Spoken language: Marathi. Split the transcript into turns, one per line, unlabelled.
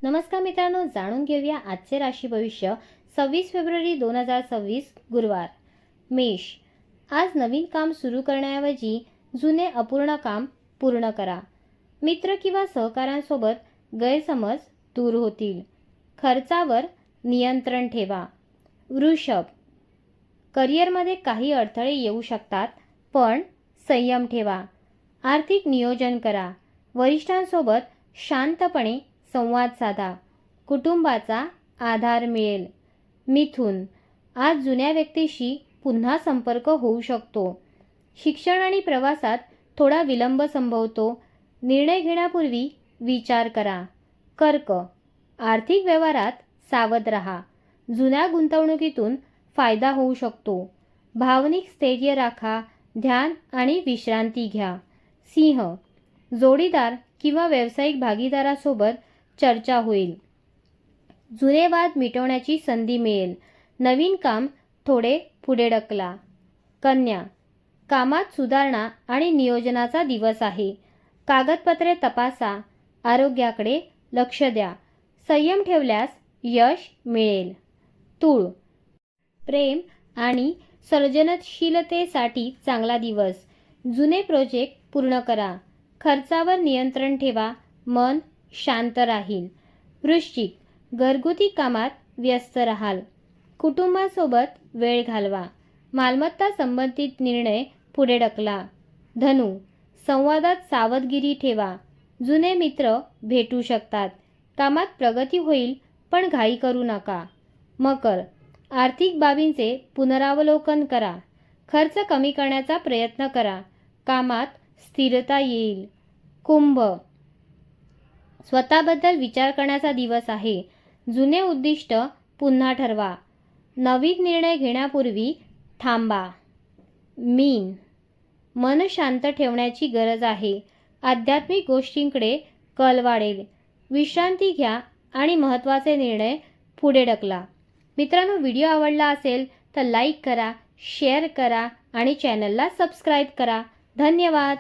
नमस्कार मित्रांनो, जाणून घेऊया आजचे राशी भविष्य 26 फेब्रुवारी 2026 गुरुवार. मेष. आज नवीन काम सुरू करण्याऐवजी जुने अपूर्ण काम पूर्ण करा. मित्र किंवा सहकाऱ्यांसोबत गैरसमज दूर होतील. खर्चावर नियंत्रण ठेवा. वृषभ. करिअरमध्ये काही अडथळे येऊ शकतात, पण संयम ठेवा. आर्थिक नियोजन करा. वरिष्ठांसोबत शांतपणे संवाद साधा. कुटुंबाचा आधार मिळेल. मिथुन. आज जुन्या व्यक्तीशी पुन्हा संपर्क होऊ शकतो. शिक्षण आणि प्रवासात थोडा विलंब संभवतो. निर्णय घेण्यापूर्वी विचार करा. कर्क. आर्थिक व्यवहारात सावध राहा. जुन्या गुंतवणुकीतून फायदा होऊ शकतो. भावनिक स्थैर्य राखा. ध्यान आणि विश्रांती घ्या. सिंह. जोडीदार किंवा व्यावसायिक भागीदारासोबत चर्चा होईल. जुने वाद मिटवण्याची संधी मिळेल. नवीन काम थोडे पुढे ढकला. कन्या. कामात सुधारणा आणि नियोजनाचा दिवस आहे. कागदपत्रे तपासा. आरोग्याकडे लक्ष द्या. संयम ठेवल्यास यश मिळेल. तूळ. प्रेम आणि सर्जनशीलतेसाठी चांगला दिवस. जुने प्रोजेक्ट पूर्ण करा. खर्चावर नियंत्रण ठेवा. मन शांत राहील. वृश्चिक. घरगुती कामात व्यस्त राहाल. कुटुंबासोबत वेळ घालवा. मालमत्ता संबंधित निर्णय पुढे ढकला. धनु. संवादात सावधगिरी ठेवा. जुने मित्र भेटू शकतात. कामात प्रगती होईल, पण घाई करू नका. मकर. आर्थिक बाबींचे पुनरावलोकन करा. खर्च कमी करण्याचा प्रयत्न करा. कामात स्थिरता येईल. कुंभ. स्वतःबद्दल विचार करण्याचा दिवस आहे. जुने उद्दिष्ट पुन्हा ठरवा. नवीन निर्णय घेण्यापूर्वी थांबा. मीन. मन शांत ठेवण्याची गरज आहे. आध्यात्मिक गोष्टींकडे कल वाढेल. विश्रांती घ्या आणि महत्त्वाचे निर्णय पुढे ढकला. मित्रांनो, व्हिडिओ आवडला असेल तर लाईक करा, शेअर करा आणि चॅनलला सबस्क्राईब करा. धन्यवाद.